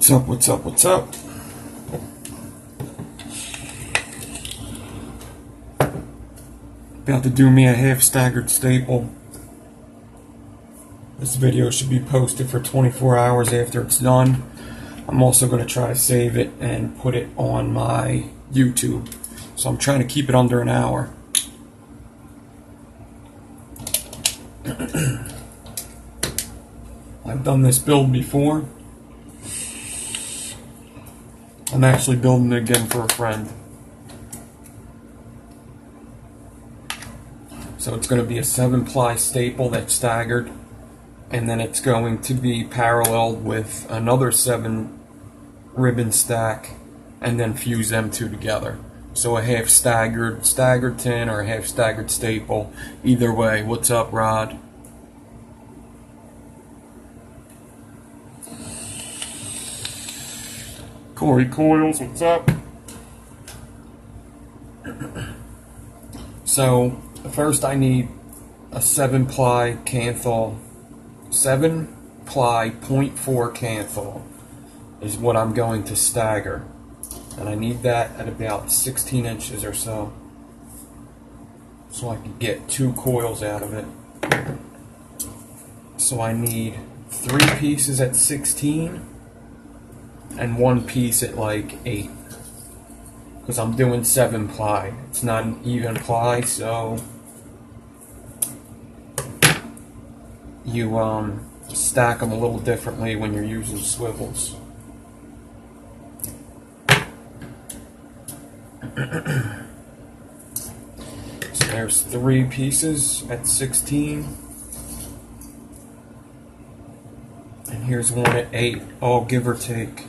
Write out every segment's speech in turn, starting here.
What's up, what's up, what's up? About to do me a half staggered staple. This video should be posted for 24 hours after it's done. I'm also going to try to save it and put it on my YouTube. So I'm trying to keep it under an hour. I've done this build before. I'm actually building it again for a friend. So it's going to be a 7-ply staple that's staggered, and then it's going to be paralleled with another 7 ribbon stack, and then fuse them two together. So a half staggered tin or a half staggered staple. Either way. What's up, Rod? Corey Coils, what's up? So first I need a 7-ply canthal. 7-ply 0.4 canthal is what I'm going to stagger. And I need that at about 16 inches or so. So I can get 2 coils out of it. So I need 3 pieces at 16 and 1 piece at like 8. Because I'm doing 7-ply. It's not an even ply, so you stack them a little differently when you're using swivels. So there's 3 pieces at 16. And here's 1 at 8, all give or take.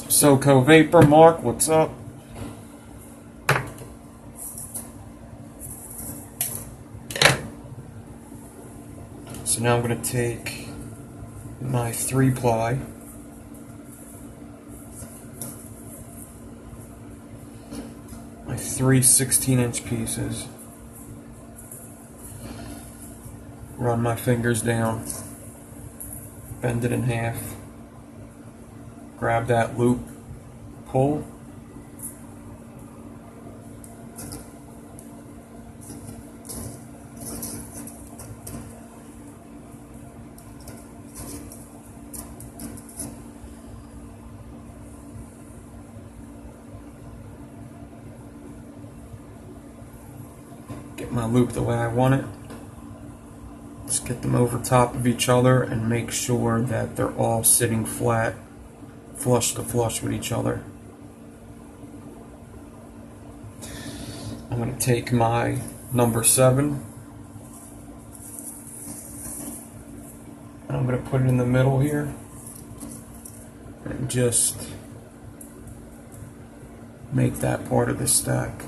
SoCo Vapor, Mark, what's up? So now I'm going to take my 3-ply, my 3 16-inch pieces, run my fingers down, bend it in half, grab that loop, pull, get my loop the way I want it. Just get them over top of each other and make sure that they're all sitting flat, flush to flush with each other. I'm going to take my number 7 and I'm going to put it in the middle here and just make that part of the stack.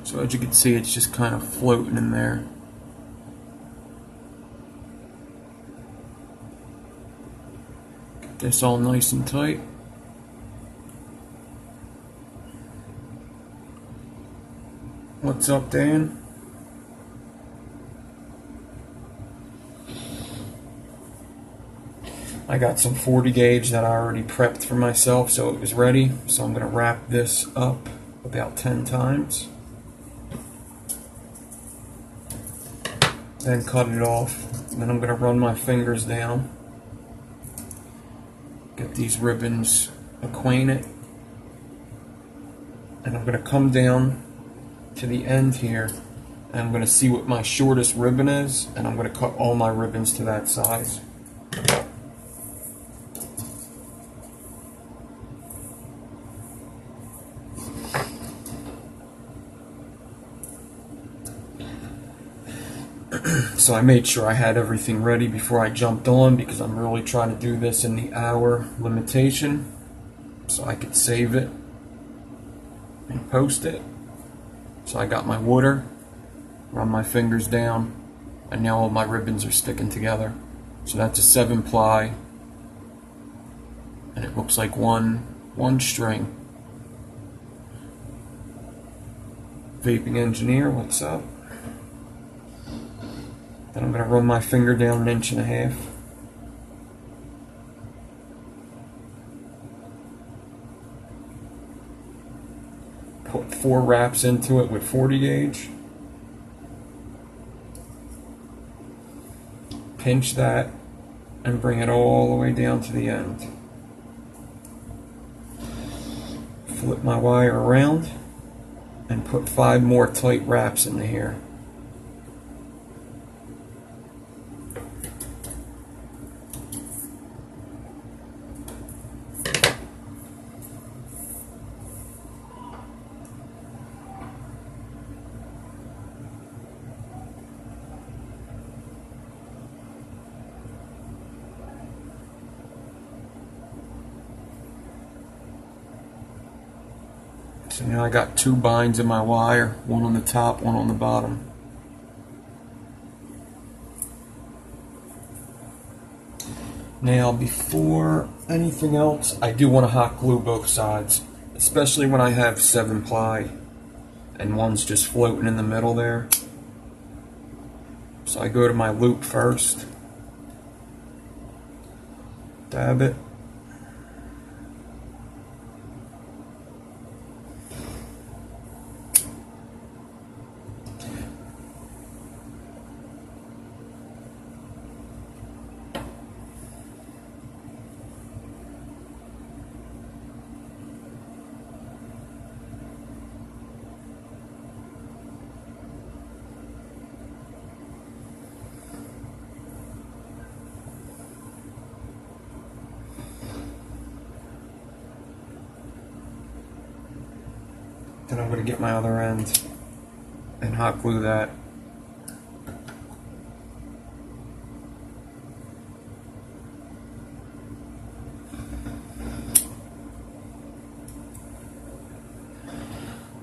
So as you can see, it's just kind of floating in there. Get this all nice and tight. What's up, Dan? I got some 40 gauge that I already prepped for myself, so it was ready. So I'm going to wrap this up about 10 times. Then cut it off. Then I'm going to run my fingers down. Get these ribbons acquainted. And I'm going to come down to the end here. And I'm going to see what my shortest ribbon is. And I'm going to cut all my ribbons to that size. So I made sure I had everything ready before I jumped on, because I'm really trying to do this in the hour limitation so I could save it and post it. So I got my water, run my fingers down, and now all my ribbons are sticking together. So that's a 7-ply and it looks like one string. Vaping engineer, what's up? Then I'm going to run my finger down 1.5 inches. Put 4 wraps into it with 40 gauge. Pinch that and bring it all the way down to the end. Flip my wire around and put 5 more tight wraps into here. So now I got 2 binds in my wire, one on the top, one on the bottom. Now before anything else, I do want to hot glue both sides, especially when I have 7-ply and one's just floating in the middle there. So I go to my loop first, dab it, then I'm going to get my other end and hot glue that.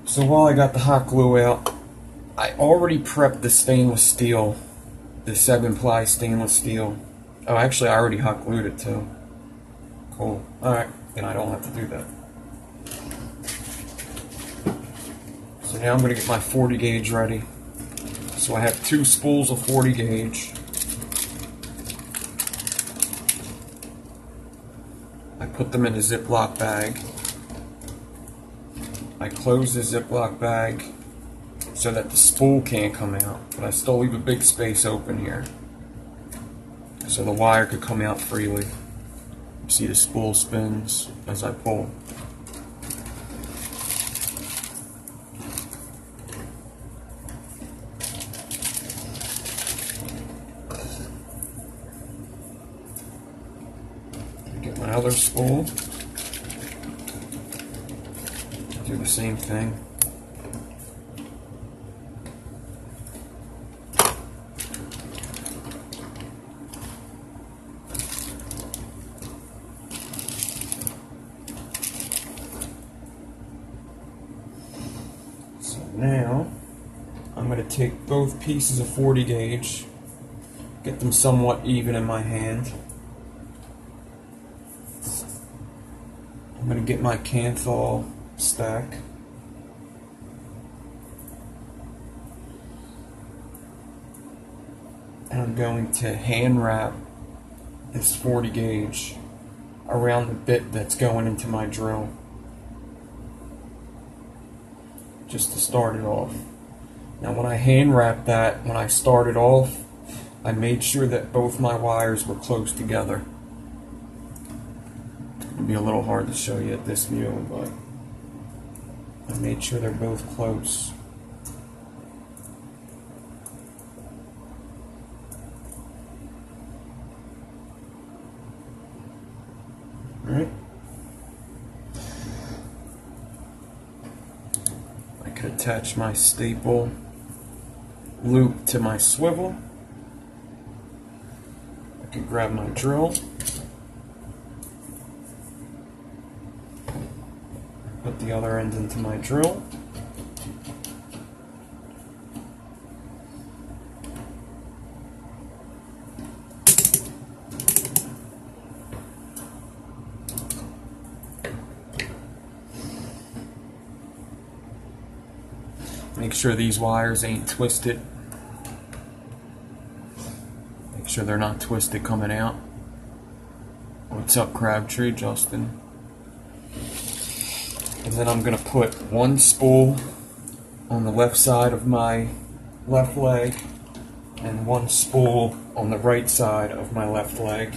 So while I got the hot glue out, I already prepped the stainless steel, the 7-ply stainless steel. Oh, actually I already hot glued it too. Cool. Alright, then I don't have to do that. So now I'm going to get my 40 gauge ready. So I have 2 spools of 40 gauge. I put them in a Ziploc bag. I close the Ziploc bag so that the spool can't come out, but I still leave a big space open here so the wire could come out freely. You see the spool spins as I pull. Get my other spool. Do the same thing. So now I'm going to take both pieces of 40 gauge, get them somewhat even in my hand. I'm going to get my Canthal stack. And I'm going to hand wrap this 40 gauge around the bit that's going into my drill, just to start it off. Now when I hand wrapped that, when I started off, I made sure that both my wires were close together. It'll be a little hard to show you at this view, but I made sure they're both close. Alright. I could attach my staple loop to my swivel. I could grab my drill. Put the other end into my drill. Make sure these wires ain't twisted. Make sure they're not twisted coming out. What's up, Crabtree? Justin. And then I'm going to put one spool on the left side of my left leg and one spool on the right side of my left leg.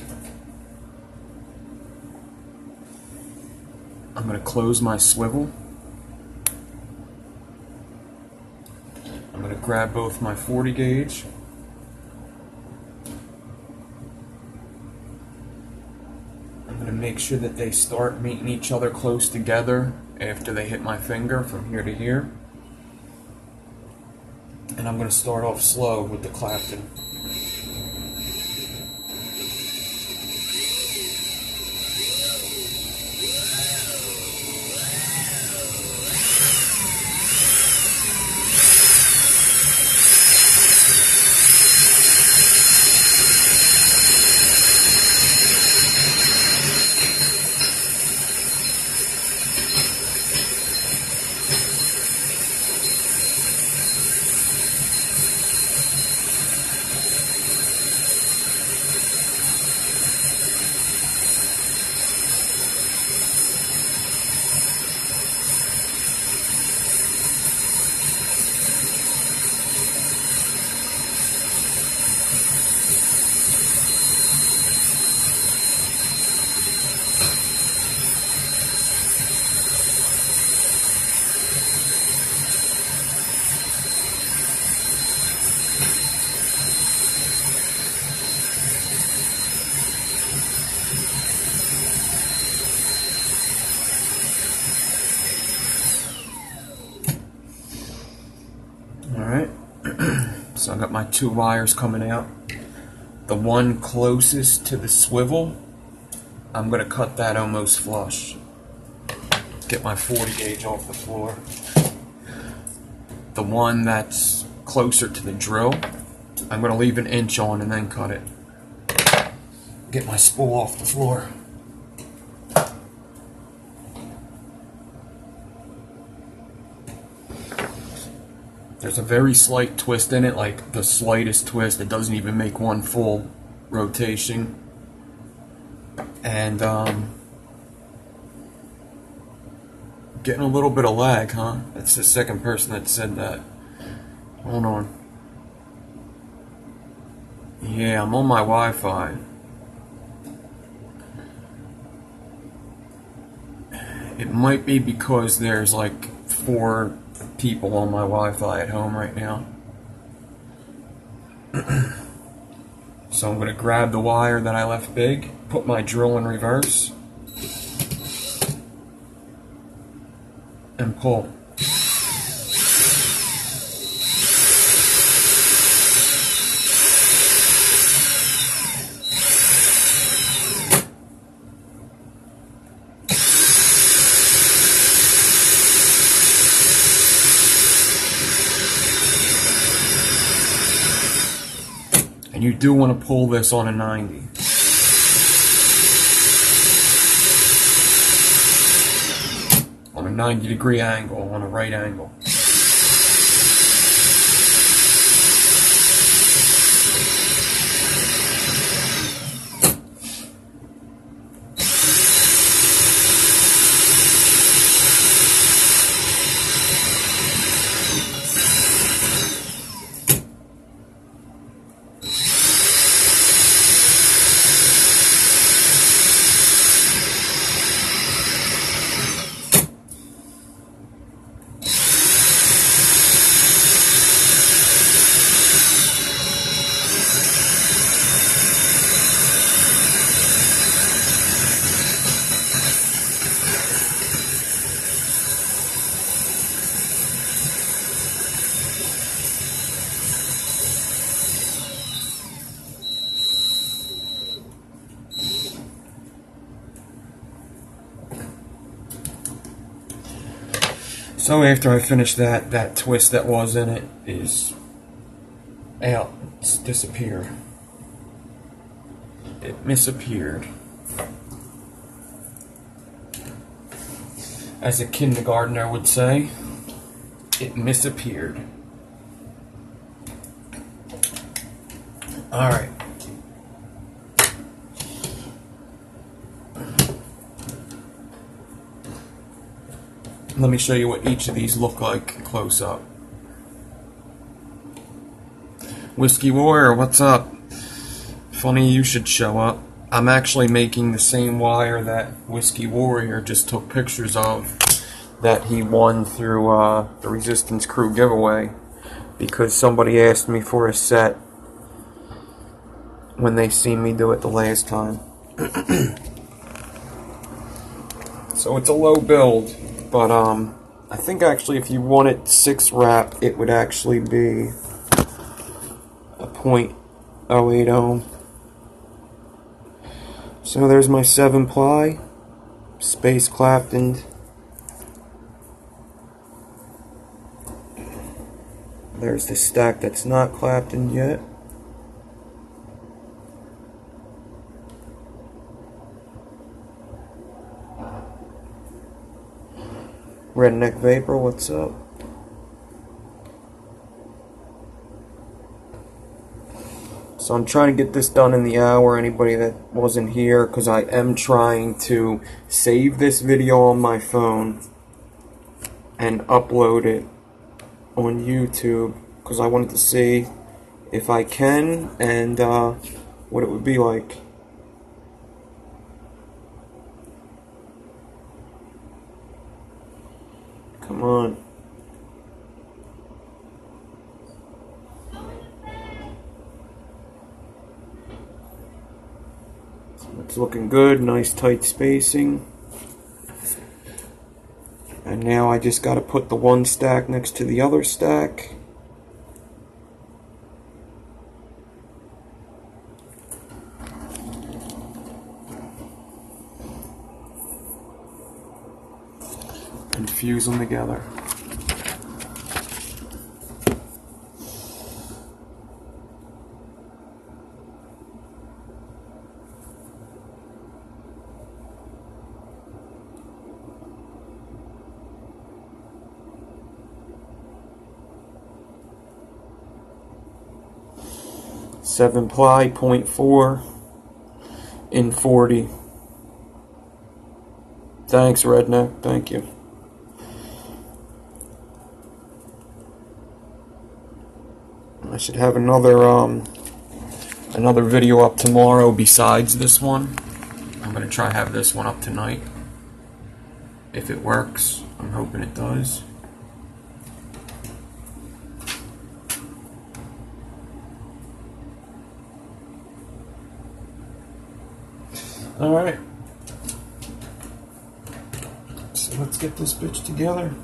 I'm going to close my swivel. I'm going to grab both my 40 gauge. I'm going to make sure that they start meeting each other close together after they hit my finger from here to here. And I'm going to start off slow with the clapton. Alright, so I got my two wires coming out. The one closest to the swivel, I'm going to cut that almost flush. Get my 40 gauge off the floor. The one that's closer to the drill, I'm going to leave an inch on and then cut it. Get my spool off the floor. There's a very slight twist in it, like the slightest twist. It doesn't even make one full rotation. And getting a little bit of lag, huh? That's the second person that said that. Hold on. Yeah, I'm on my Wi-Fi. It might be because there's like 4 people on my Wi-Fi at home right now. So I'm going to grab the wire that I left big, put my drill in reverse, and pull. And you do want to pull this on a 90. On a 90-degree angle, on a right angle. So after I finish that twist that was in it is out. It's disappeared. It misappeared. As a kindergartner would say. it misappeared. Alright. Let me show you what each of these look like close up. Whiskey Warrior, what's up? Funny you should show up. I'm actually making the same wire that Whiskey Warrior just took pictures of that he won through the Resistance Crew giveaway, because somebody asked me for a set when they seen me do it the last time. So it's a low build, but I think actually if you wanted 6 wrap, it would actually be a .080. So there's my 7-ply, space claptoned. There's the stack that's not claptoned yet. Redneck Vapor, what's up? So I'm trying to get this done in the hour, anybody that wasn't here, because I am trying to save this video on my phone and upload it on YouTube, because I wanted to see if I can and what it would be like. Come on. It's looking good, nice tight spacing. And now I just got to put the one stack next to the other stack. And fuse them together. Seven-ply, 0.4 in 40. Thanks, Redneck. Thank you. I should have another video up tomorrow besides this one. I'm gonna try to have this one up tonight. If it works, I'm hoping it does. Alright. So let's get this bitch together.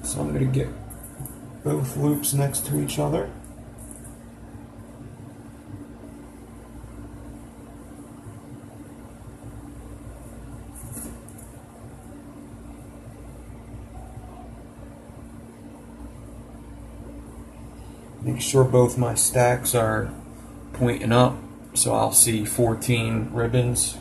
So I'm going to get both loops next to each other. Make sure both my stacks are pointing up, so I'll see 14 ribbons.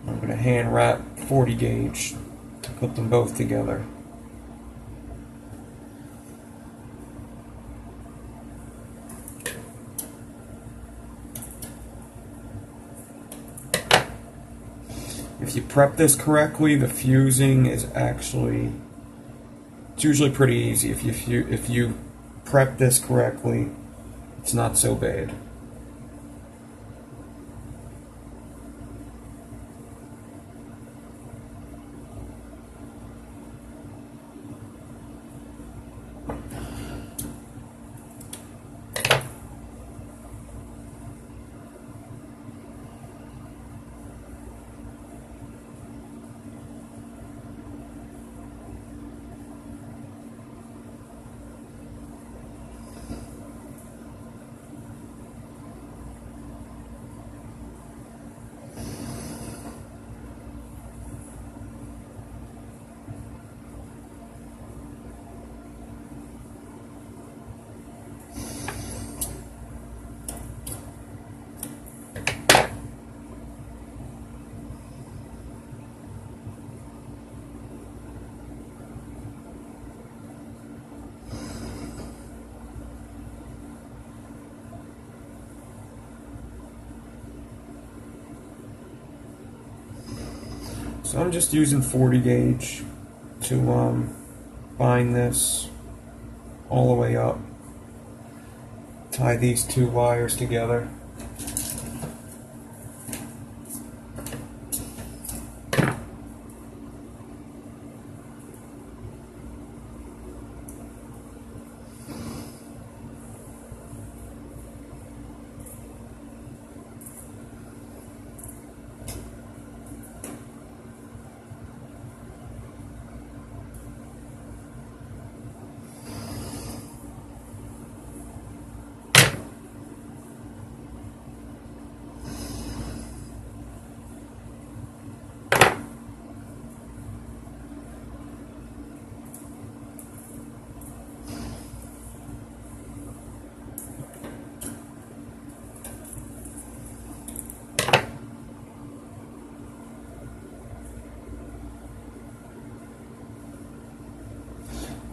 I'm going to hand wrap 40 gauge to put them both together. If you prep this correctly, the fusing is actually, it's usually pretty easy. If you prep this correctly, it's not so bad. So I'm just using 40 gauge to bind this all the way up. Tie these two wires together.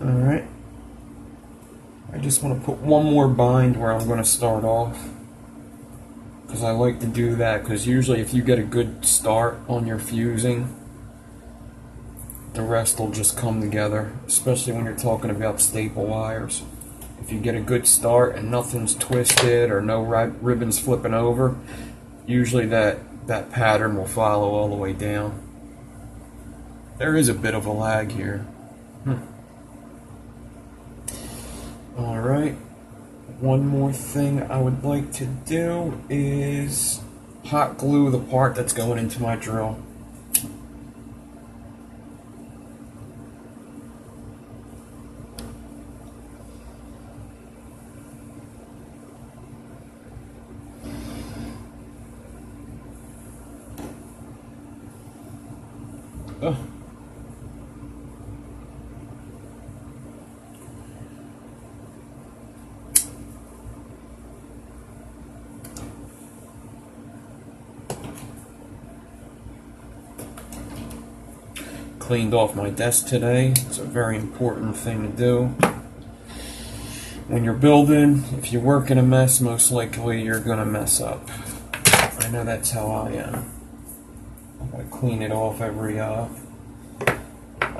Alright, I just want to put one more bind where I'm going to start off, because I like to do that, because usually if you get a good start on your fusing, the rest will just come together, especially when you're talking about staple wires. If you get a good start and nothing's twisted or no ribbons flipping over, usually that pattern will follow all the way down. There is a bit of a lag here. Alright, one more thing I would like to do is hot glue the part that's going into my drill. Oh. Cleaned off my desk today. It's a very important thing to do. When you're building, if you work in a mess, most likely you're gonna mess up. I know that's how I am. I'm gonna clean it off I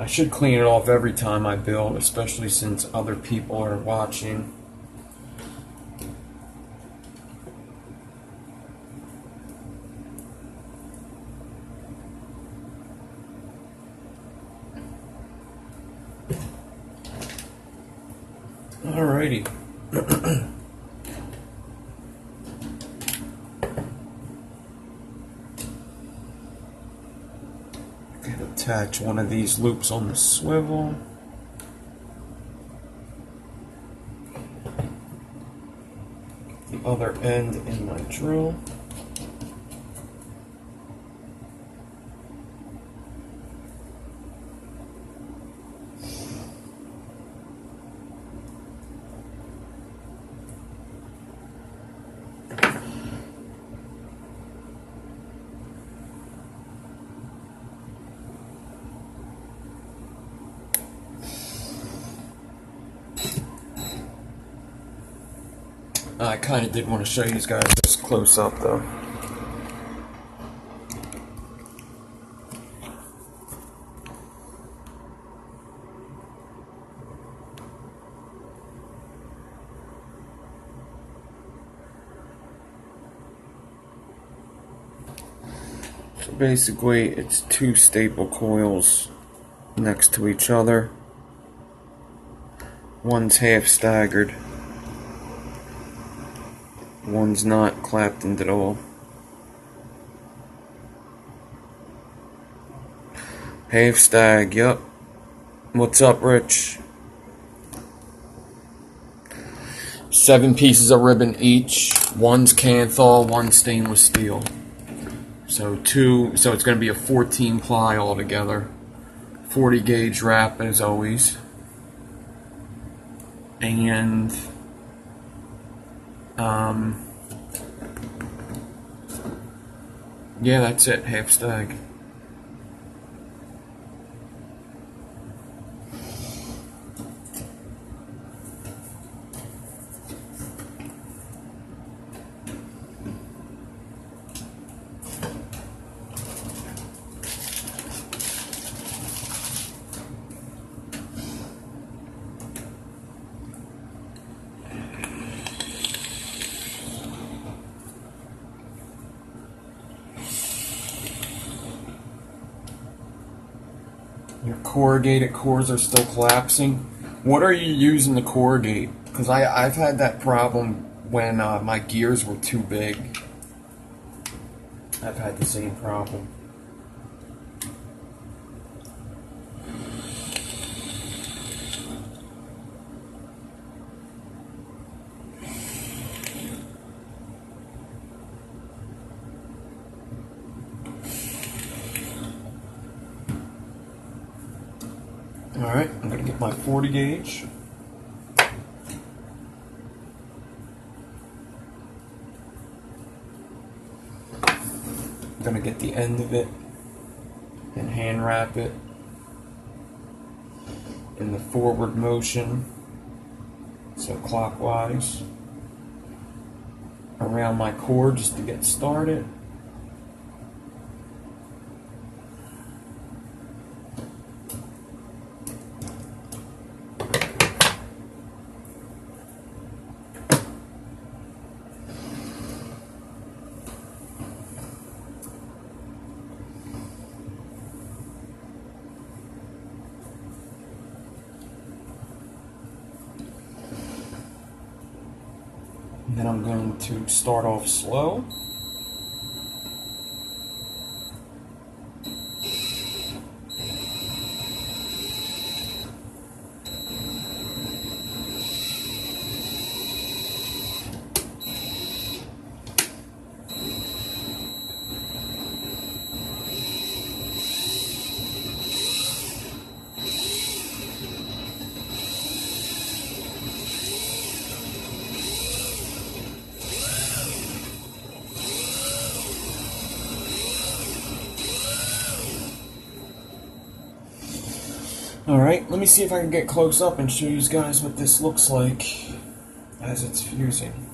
should clean it off every time I build, especially since other people are watching. Alrighty. Attach one of these loops on the swivel. The other end in my drill. I kind of did want to show you guys this close up though. So basically it's two staple coils next to each other. One's half staggered. One's not claptoned at all. Half stag, yep. What's up, Rich? 7 pieces of ribbon each. One's Canthal, one's stainless steel. So it's going to be a 14 ply altogether. 40 gauge wrap as always. And yeah, that's it, half stag. corrugated cores are still collapsing. What are you using to corrugate? Because I've had that problem when my gears were too big. I've had the same problem. Alright, I'm going to get my 40 gauge. I'm going to get the end of it and hand wrap it in the forward motion, so clockwise, around my core just to get started. And then I'm going to start off slow. Alright, let me see if I can get close up and show you guys what this looks like as it's fusing.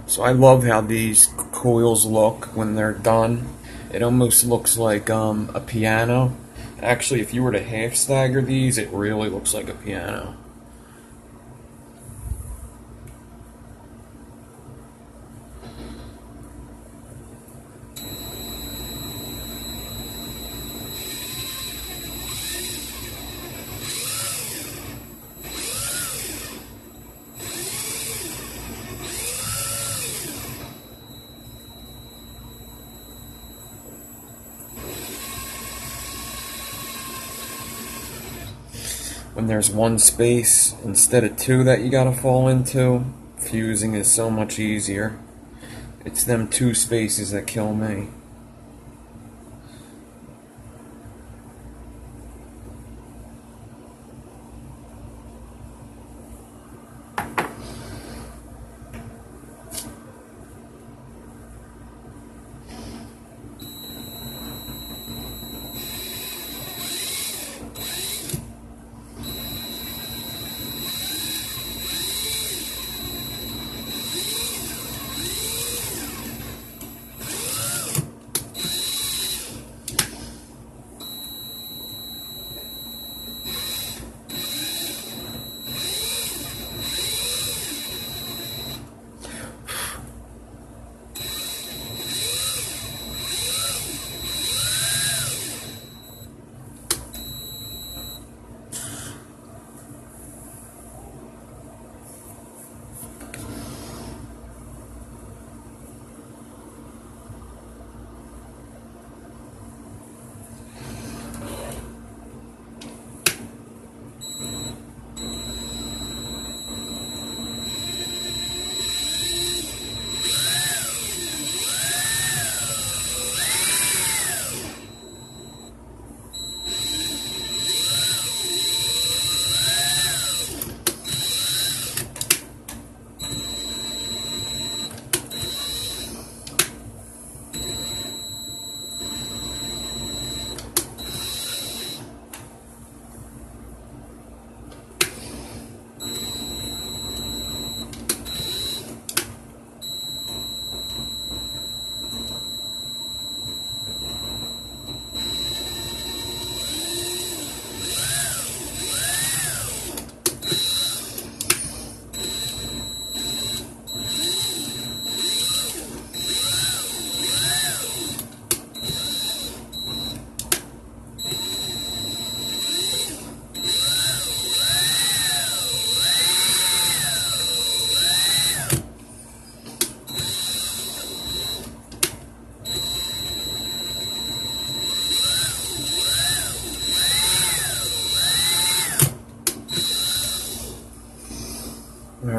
So I love how these coils look when they're done. It almost looks like a piano. Actually, if you were to half stagger these, it really looks like a piano. When there's one space instead of two that you gotta fall into, fusing is so much easier. It's them two spaces that kill me.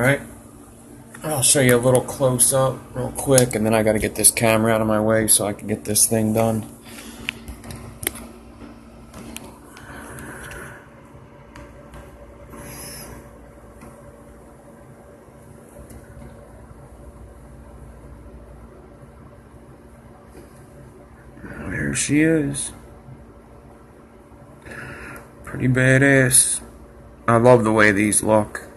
Alright, I'll show you a little close up real quick, and then I gotta get this camera out of my way so I can get this thing done. There she is. Pretty badass. I love the way these look.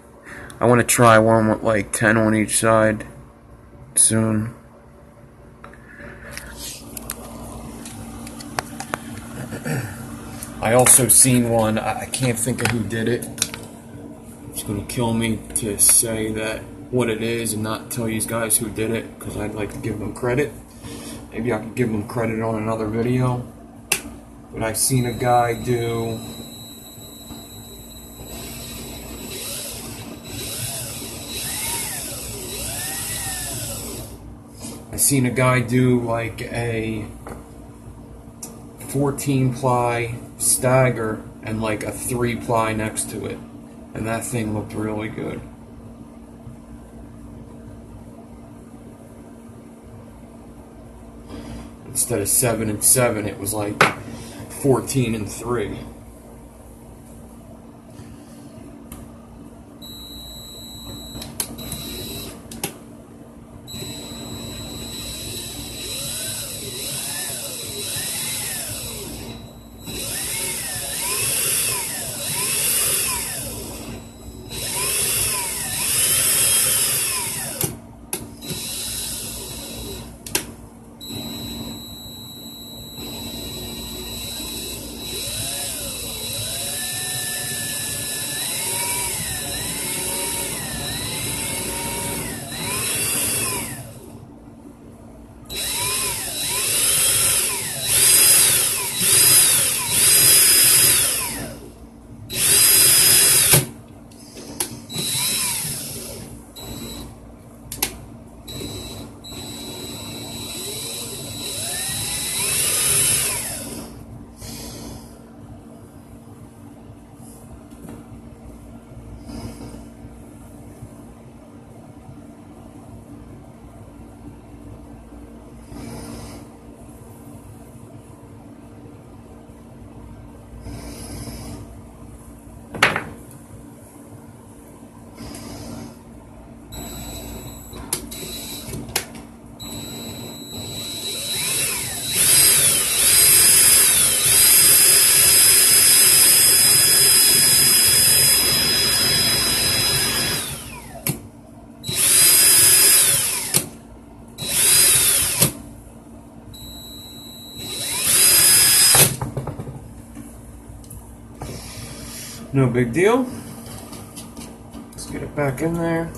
I want to try one with like 10 on each side soon. I also seen one, I can't think of who did it. It's gonna kill me to say that what it is and not tell you guys who did it, because I'd like to give them credit. Maybe I could give them credit on another video. But I seen a guy do like a 14-ply stagger and like a 3-ply next to it, and that thing looked really good. Instead of 7 and 7, it was like 14 and 3. No big deal. Let's get it back in there.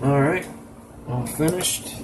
Alright, all finished.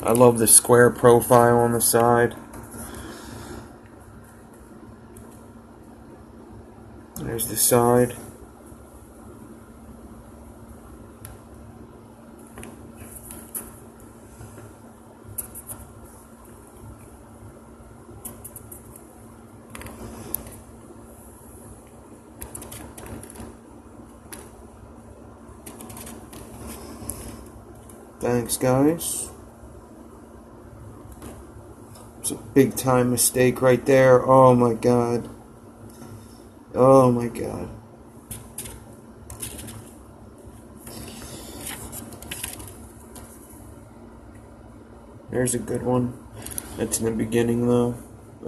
I love the square profile on the side. There's the side. Thanks, guys. It's a big time mistake right there. Oh my god. Oh my god. There's a good one. That's in the beginning though.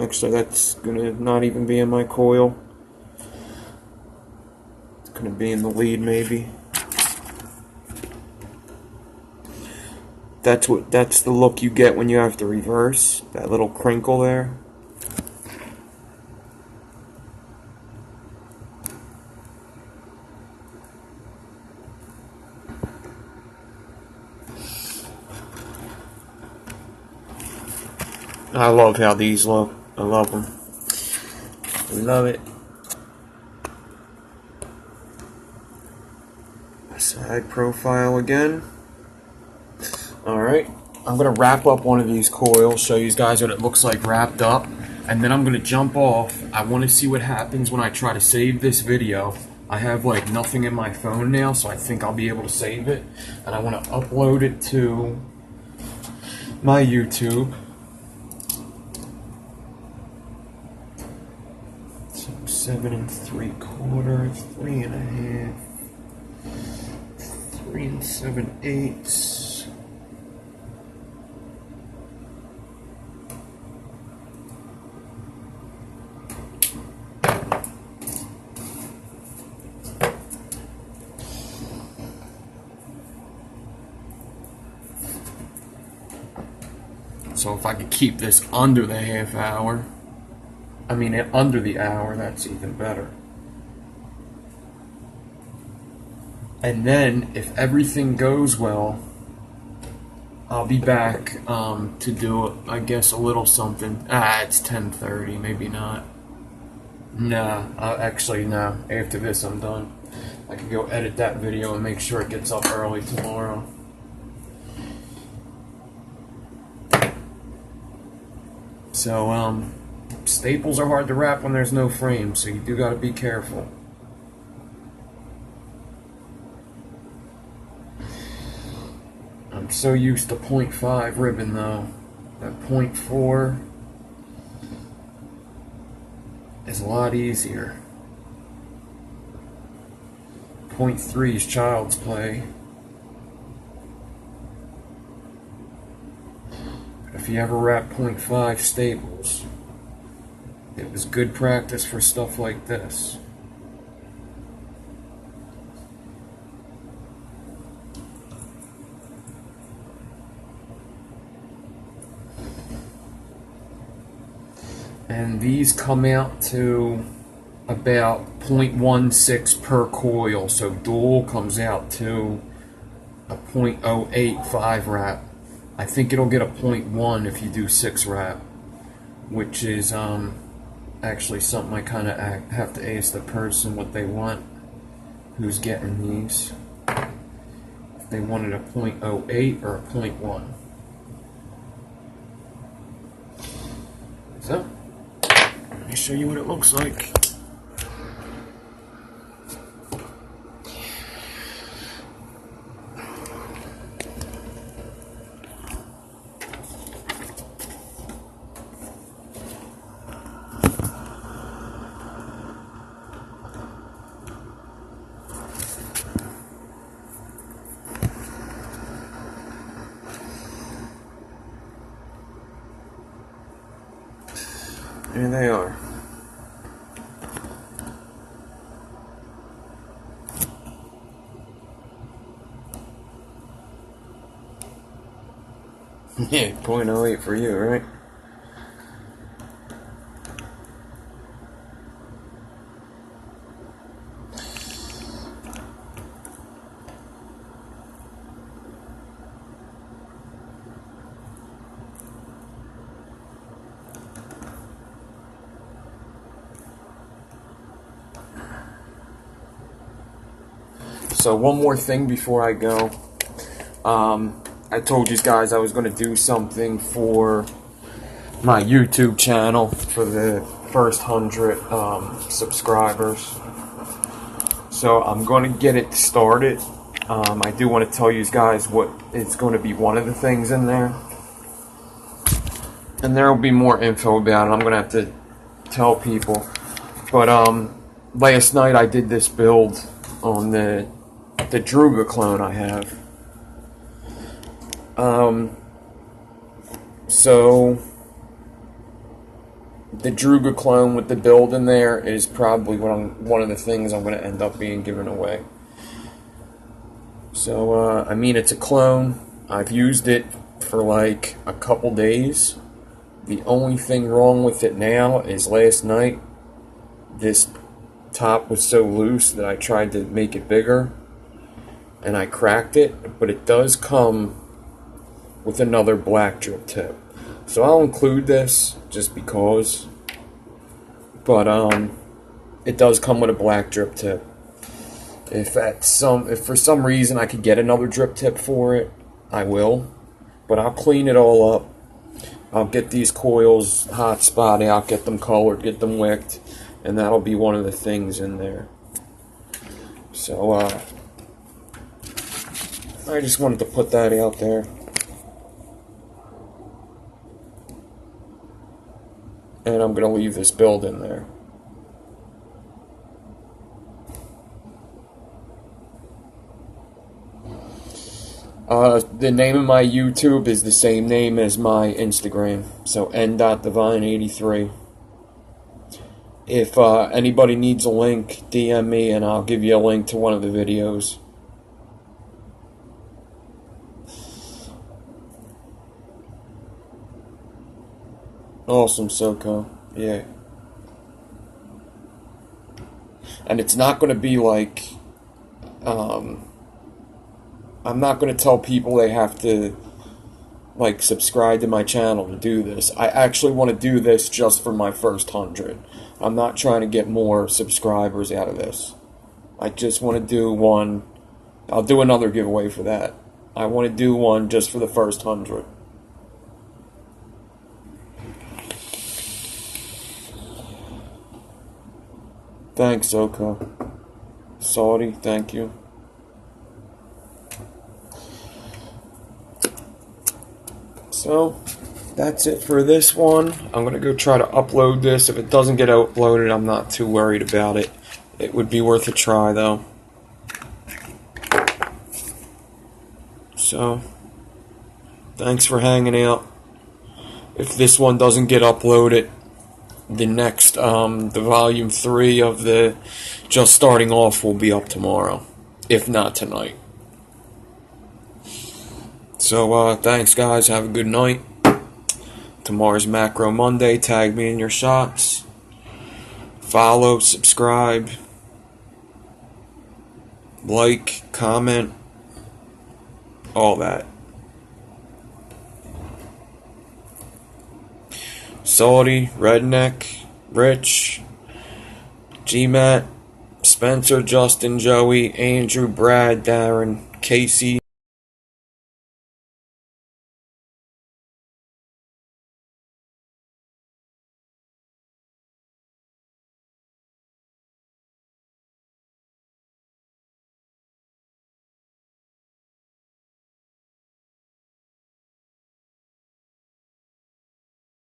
Actually, that's gonna not even be in my coil. It's gonna be in the lead maybe. That's the look you get when you have to reverse. That little crinkle there. I love how these look. I love them. Love it. Side profile again. Alright, I'm going to wrap up one of these coils, show you guys what it looks like wrapped up, and then I'm going to jump off. I want to see what happens when I try to save this video. I have like nothing in my phone now, so I think I'll be able to save it, and I want to upload it to my YouTube. So 7 3/4, 3 1/2, 3 7/8. So if I could keep this under the half hour, under the hour, that's even better. And then, if everything goes well, I'll be back to do, I guess, a little something. It's 10:30, maybe not. Nah, actually, no. After this, I'm done. I can go edit that video and make sure it gets up early tomorrow. So, staples are hard to wrap when there's no frame, so you do gotta be careful. I'm so used to 0.5 ribbon though. That 0.4 is a lot easier. 0.3 is child's play. If you ever wrap 0.5 staples, it was good practice for stuff like this. And these come out to about 0.16 per coil, so dual comes out to a 0.085 wrap. I think it'll get a 0.1 if you do 6 wrap, which is actually something I kind of have to ask the person what they want who's getting these. If they wanted a 0.08 or a 0.1. So, let me show you what it looks like. Here they are. Yeah, 0.08 for you, right? So one more thing before I go. I told you guys I was going to do something for my YouTube channel for the first 100 subscribers. So I'm going to get it started. I do want to tell you guys what is going to be one of the things in there. And there will be more info about it. I'm going to have to tell people. But last night I did this build on the Druga clone I have. So the Druga clone with the build in there is probably one of the things I'm going to end up being given away. So I mean, it's a clone. I've used it for like a couple days. The only thing wrong with it now is last night this top was so loose that I tried to make it bigger and I cracked it, but it does come with another black drip tip. So I'll include this just because, but it does come with a black drip tip. If for some reason I could get another drip tip for it, I will, but I'll clean it all up. I'll get these coils hot spotted, I'll get them colored, get them wicked, and that'll be one of the things in there. So I just wanted to put that out there. And I'm going to leave this build in there. The name of my YouTube is the same name as my Instagram. So n.devine83. If anybody needs a link, DM me and I'll give you a link to one of the videos. Awesome, Soko. Yeah. And it's not going to be like, I'm not going to tell people they have to, like, subscribe to my channel to do this. I actually want to do this just for my first 100. I'm not trying to get more subscribers out of this. I just want to do one. I'll do another giveaway for that. I want to do one just for the first 100. Thanks, Oko. Saudi, thank you. So, that's it for this one. I'm going to go try to upload this. If it doesn't get uploaded, I'm not too worried about it. It would be worth a try, though. So, thanks for hanging out. If this one doesn't get uploaded, the next, the volume 3 of the Just Starting Off will be up tomorrow, if not tonight. So, thanks guys, have a good night. Tomorrow's Macro Monday, tag me in your shots. Follow, subscribe, like, comment, all that. Saudi, Redneck, Rich, GMAT, Spencer, Justin, Joey, Andrew, Brad, Darren, Casey.